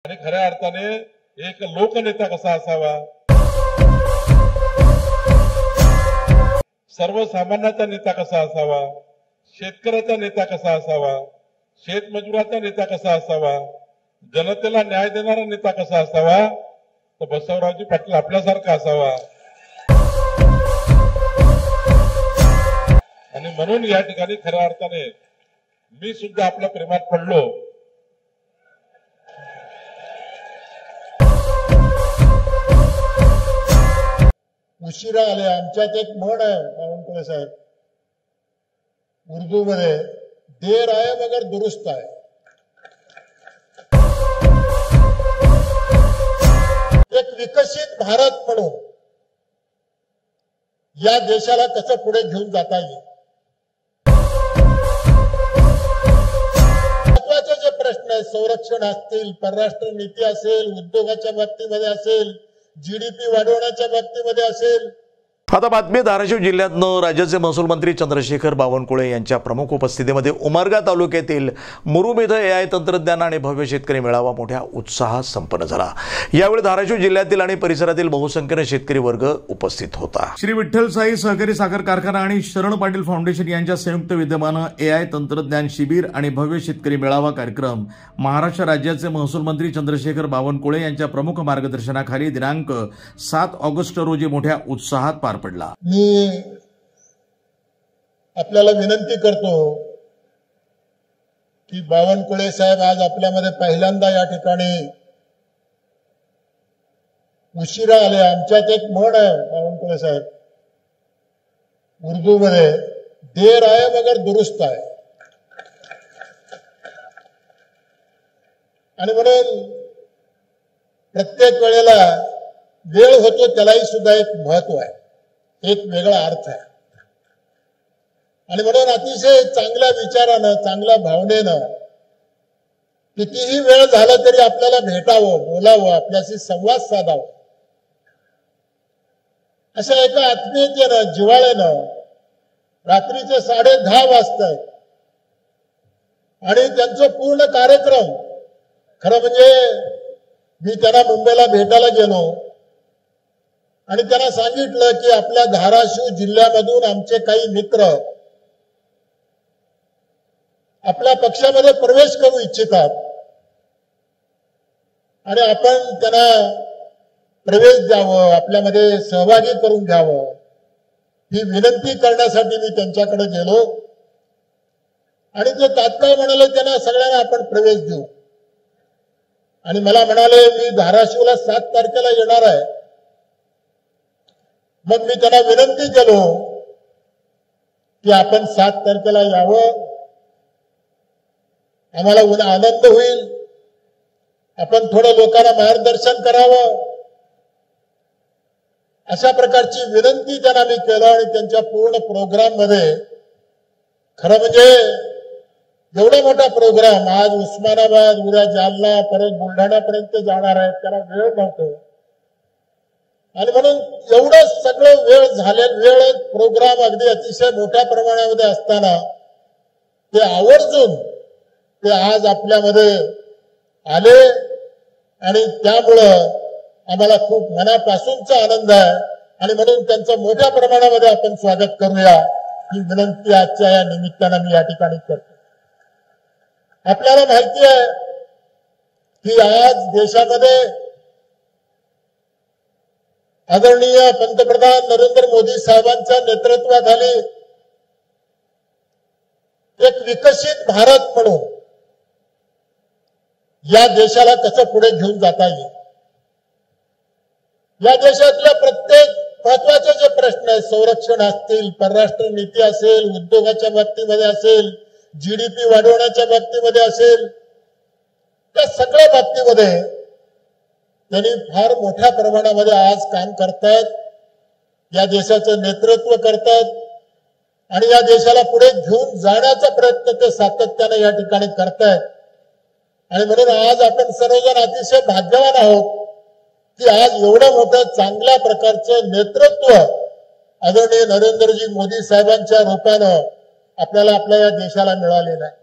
आणि खऱ्या अर्थाने एक लोकनेता कसा असावा, सर्वसामान्याचा नेता कसा असावा, शेतकऱ्याचा नेता कसा असावा, शेतमजुराचा नेता कसा असावा, जनतेला न्याय देणारा नेता कसा असावा, तर बसवरावजी पाटील आपल्यासारखा असावा। आणि म्हणून या ठिकाणी खऱ्या अर्थाने मी सुद्धा आपल्या प्रेमात पडलो। उशिरा आले। आमच्यात एक म्हण आहे बावनकुळे साहेब, उर्दू मध्ये, देर आए मगर दुरुस्त आहे। एक विकसित भारत म्हणून या देशाला कसं पुढे घेऊन जाता येईल, महत्वाचे जे प्रश्न आहेत, संरक्षण असतील, परराष्ट्र नीती असेल, उद्योगाच्या बाबतीमध्ये असेल, जीडीपी वाढवण्याच्या बाबतीमध्ये असेल। आता बातमी धाराशिव जिल्ह्यातनं राज्याचे महसूल मंत्री चंद्रशेखर बावनकुळे यांच्या प्रमुख उपस्थितीमध्ये उमरगा तालुक्यातील मुरुम इथं एआय तंत्रज्ञान आणि भव्य शेतकरी मेळावा मोठ्या उत्साहात संपन्न झाला। यावेळी धाराशिव जिल्ह्यातील आणि परिसरातील बहुसंख्येने शेतकरी वर्ग उपस्थित होता। श्री विठ्ठल साई सहकारी साखर कारखाना आणि शरण पाटील फाउंडेशन यांच्या संयुक्त विद्यमानं एआय तंत्रज्ञान शिबिर आणि भव्य शेतकरी मेळावा कार्यक्रम महाराष्ट्र राज्याचे महसूल मंत्री चंद्रशेखर बावनकुळे यांच्या प्रमुख मार्गदर्शनाखाली दिनांक 7 ऑगस्ट रोजी मोठ्या उत्साहात पार पडला। मी आपल्याला विनंती करतो की बावनकुळे साहेब आज आपल्यामध्ये पहिल्यांदा या ठिकाणी उशिरा आले। आमच्यात एक म्हण आहे बावनकुळे साहेब, उर्दू मध्ये, देर आए मगर दुरुस्त आहे। आणि म्हणून प्रत्येक वेळेला वेळ होतो त्यालाही सुद्धा एक महत्व आहे, एक वेगळा अर्थ आहे। आणि म्हणून अतिशय चांगल्या विचारानं, चांगल्या भावनेनं कितीही वेळ झाला तरी आपल्याला भेटावं, बोलावं, आपल्याशी संवाद साधावा, अशा एका आत्मीयतेनं, जिव्हाळ्यानं रात्रीचे 10:30 वाजतायत आणि त्यांचं पूर्ण कार्यक्रम, खरं म्हणजे मी त्यांना मुंबईला भेटायला गेलो आणि त्यांना सांगितलं की आपल्या धाराशिव जिल्ह्यामधून आमचे काही मित्र आपल्या पक्षामध्ये प्रवेश करू इच्छितात आणि आपण त्यांना प्रवेश द्यावं, आपल्यामध्ये सहभागी करून घ्यावं, ही विनंती करण्यासाठी मी त्यांच्याकडे गेलो आणि ते तात्काळ म्हणाले त्यांना सगळ्यांना आपण प्रवेश देऊ। आणि मला म्हणाले मी धाराशिवला 7 तारखेला येणार आहे। मग मी त्यांना विनंती केलो की आपण 7 तारखेला यावं, आम्हाला आनंद होईल, आपण थोडं लोकांना मार्गदर्शन करावं, अशा प्रकारची विनंती त्यांना मी केलं। आणि त्यांच्या पूर्ण प्रोग्राम मध्ये, खरं म्हणजे एवढा मोठा प्रोग्राम, आज उस्मानाबाद, उद्या जालना, परत बुलढाण्यापर्यंत जाणार आहे, त्याला वेळ नव्हतो। आणि म्हणून एवढं सगळं वेळ प्रोग्राम अगदी अतिशय मोठ्या प्रमाणामध्ये असताना ते आवर्जून ते आज आपल्यामध्ये आले आणि त्यामुळं आम्हाला खूप मनापासूनचा आनंद आहे। आणि म्हणून त्यांचं मोठ्या प्रमाणामध्ये आपण स्वागत करूया, ही विनंती आजच्या या निमित्तानं मी या ठिकाणी करतो। आपल्याला माहिती आहे की आज देशामध्ये आदरणीय पंतप्रधान नरेंद्र मोदी साहेबांच्या नेतृत्वाखाली एक विकसित भारत म्हणून या देशाला कसं पुढे घेऊन जाता येईल, या देशातल्या प्रत्येक महत्वाचे जे प्रश्न आहेत, संरक्षण असतील, परराष्ट्र नीती असेल, उद्योगाच्या बाबतीमध्ये असेल, जीडीपी वाढवण्याच्या बाबतीमध्ये असेल, त्या सगळ्या बाबतीमध्ये त्यांनी फार मोठ्या प्रमाणामध्ये आज काम करतायत, या देशाचं नेतृत्व करतायत आणि या देशाला पुढे घेऊन जाण्याचा प्रयत्न ते सातत्याने या ठिकाणी करतायत। आणि म्हणून आज आपण सर्वजण अतिशय भाग्यवान आहोत की आज एवढं मोठं चांगल्या प्रकारचं नेतृत्व आदरणीय नरेंद्रजी मोदी साहेबांच्या रूपानं आपल्याला आपल्या या देशाला मिळालेलं आहे।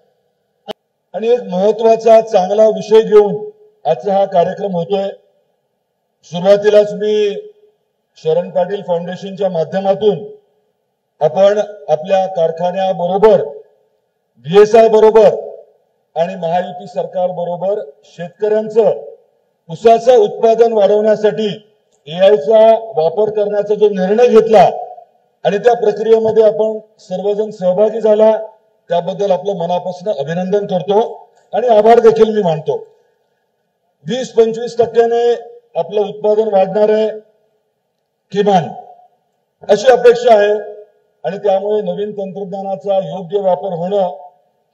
आणि एक महत्वाचा चांगला विषय घेऊन आजचा हा कार्यक्रम होतोय. सुरुवातीलाच मी शरण पाटील फाउंडेशनच्या माध्यमातून आपण आपल्या कारखान्याबरोबर, बीएसआय बरोबर आणि महायुती सरकार बरोबर शेतकऱ्यांचं ऊसाचं उत्पादन वाढवण्यासाठी एआयचा वापर करण्याचा जो निर्णय घेतला आणि त्या प्रक्रियेमध्ये आपण सर्वजण सहभागी झाला, त्याबद्दल आपलं मनापासून अभिनंदन करतो आणि आभार देखील मी मानतो. 20-25% आपलं उत्पादन वाढणार आहे किमान, अशी अपेक्षा आहे आणि त्यामुळे नवीन तंत्रज्ञानाचा योग्य वापर होणं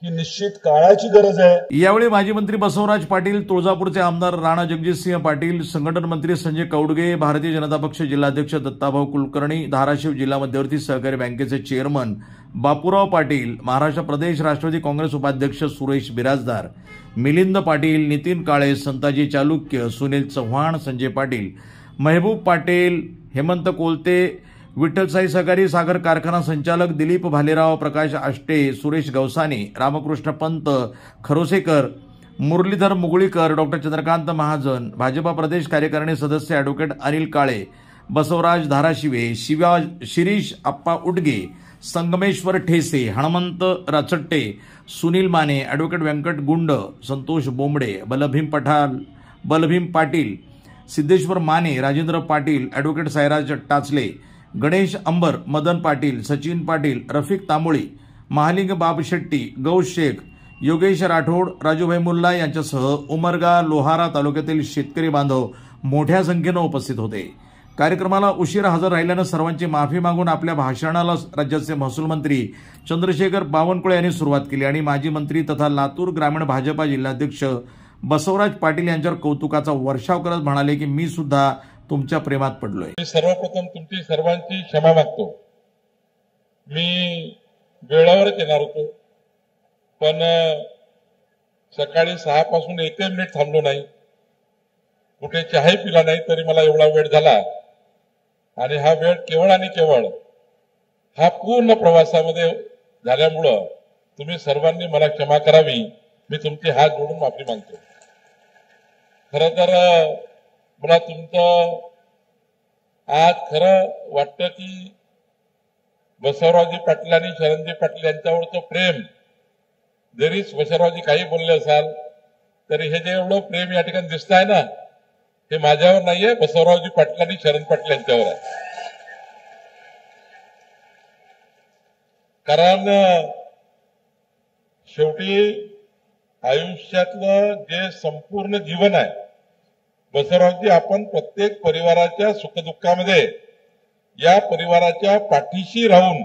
ही निश्चित काळाची गरज आहे. यावेळी माजी मंत्री बसवराज पाटील, तुळजापूरचे आमदार राणा जगजितसिंह पाटील, संघटन मंत्री संजय कौडगे, भारतीय जनता पक्ष जिल्हाध्यक्ष दत्ताभाऊ कुलकर्णी, धाराशिव जिल्हा मध्यवर्ती सहकारी बँकेचे चेअरमन बापूराव पाटील, महाराष्ट्र प्रदेश राष्ट्रवादी काँग्रेस उपाध्यक्ष सुरेश बिराजदार, मिलिंद पाटील, नितीन काळे, संताजी चालुक्य, सुनील चव्हाण, संजय पाटील, महबूब पाटील, हेमंत कोलते, विठ्ठलसाई सहकारी साखर कारखाना संचालक दिलीप भालेराव, प्रकाश आष्टे, सुरेश गवसाने, रामकृष्ण पंत खरोसेकर, मुरलीधर मुगळीकर, डॉक्टर चंद्रकांत महाजन, भाजपा प्रदेश कार्यकारिणी सदस्य advocate Anil Kale, Basavraj Dharashive, Shirish Appa Udge, Sangmeshwar These, Hanumant Rachatte, Sunil Mane, advocate Vyankat Gund, Santosh Bombde, Balbhim Patil, Siddheshwar Mane, Rajendra Patil, advocate Sairaj Tachle, Ganesh Ambar, Madan Patil, Sachin Patil, Rafiq Tamboli, Mahaling Bab Shetty, Gaush Shaikh, Yogesh Rathod, Rajubhai Mulla यांच्यासह उमरगा लोहारा तालुक्यातील शेतकरी बांधव मोठ्या संख्येनं उपस्थित होते. कार्यक्रमाला उशीर हजर राहिल्यानं सर्वांची माफी मागून आपल्या भाषणाला राज्याचे महसूल मंत्री चंद्रशेखर बावनकुळे यांनी सुरुवात केली आणि माजी मंत्री तथा लातूर ग्रामीण भाजपा जिल्हाध्यक्ष बसवराज पाटील यांच्यावर कौतुकाचा वर्षाव करत म्हणाले की मी सुद्धा तुमच्या प्रेमात पडलोय. मी सर्वप्रथम तुमची सर्वांची क्षमा मागतो. मी वेळावरच येणार होतो, पण सकाळी 6 पासून एकही मिनिट थांबलो नाही, कुठे चहाही पिला नाही, तरी मला एवढा वेळ झाला. आणि हा वेळ केवळ आणि केवळ हा पूर्ण प्रवासामध्ये झाल्यामुळं तुम्ही सर्वांनी मला क्षमा करावी. मी तुमचे हात जोडून माफी मागतो. खरं तर मला तुमचं आज खरं वाटतं की बसवरावजी पाटील आणि शरणजी पाटील यांच्यावरचं प्रेम, जरी बसवरावजी काही बोलले असाल तरी हे जे एवढं प्रेम या ठिकाणी दिसत आहे ना, हे माझ्यावर नाहीये, बसवरावजी पाटील आणि शरण पाटील यांच्यावर आहे. कारण शेवटी आयुष्यातलं जे संपूर्ण जीवन आहे, बसवरावजी आपण प्रत्येक परिवाराच्या सुखदुःखामध्ये या परिवाराच्या पाठीशी राहून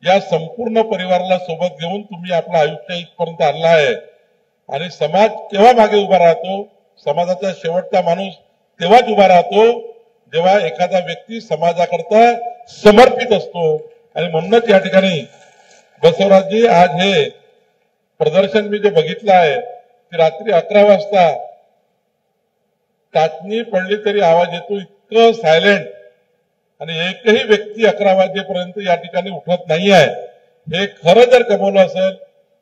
या संपूर्ण परिवाराला सोबत घेऊन तुम्ही आपलं आयुष्य इथपर्यंत आणलं आहे. आणि समाज केव्हा मागे उभा राहतो, समाजाचा शेवटचा माणूस तेव्हाच उभा राहतो जेव्हा एखादा व्यक्ती समाजाकरता समर्पित असतो. आणि म्हणूनच या ठिकाणी बसवराजजी आज हे प्रदर्शन मी जे बघितलं आहे ते रात्री 11 वाजता टाचणी पडली तरी आवाज येतो, इतकं सायलेंट, आणि एकही व्यक्ती 11 वाजेपर्यंत या ठिकाणी उठत नाही आहे. हे खरं जर कमवलं असेल,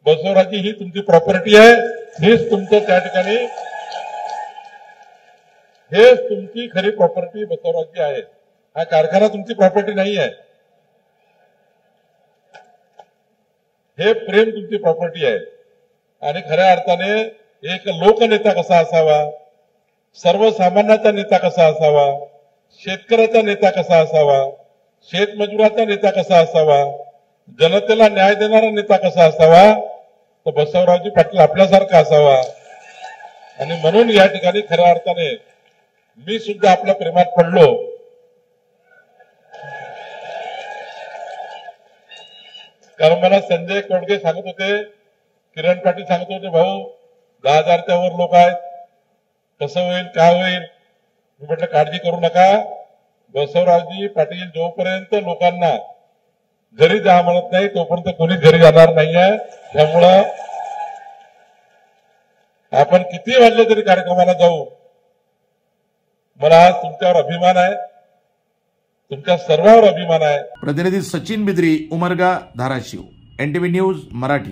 बसवराजजी ही तुमची प्रॉपर्टी आहे, हेच तुमचं त्या ठिकाणी, हेच तुमची खरी प्रॉपर्टी बसवराजजी आहे. हा कारखाना तुमची प्रॉपर्टी नाही आहे, हे प्रेम तुमची प्रॉपर्टी आहे. आणि खऱ्या अर्थाने एक लोकनेता कसा असावा, सर्वसामान्याचा नेता कसा असावा, शेतकऱ्याचा नेता कसा असावा, शेतमजुराचा नेता कसा असावा, जनतेला न्याय देणारा नेता कसा असावा, तर बसवरावजी पाटील आपल्यासारखा असावा. आणि म्हणून या ठिकाणी खऱ्या अर्थाने मी सुद्धा आपल्या प्रेमात पडलो. कारण मला संजय कौडगे सांगत होते, किरण पाटील सांगत होते, भाऊ 10,000च्या वर लोक आहेत, कसं होईल काय होईल. मी म्हटलं काळजी करू नका, बसवरावजी पाटील जोपर्यंत लोकांना घरी जा म्हणत नाही तोपर्यंत कोणीच घरी जाणार नाहीये. त्यामुळं आपण किती वाजले तरी कार्यक्रमाला जाऊ. मला आज तुमच्यावर अभिमान आहे, तुमच्या सर्वांवर अभिमान आहे. प्रतिनिधी सचिन बिद्री, उमरगा, धाराशिव, NTV न्यूज मराठी.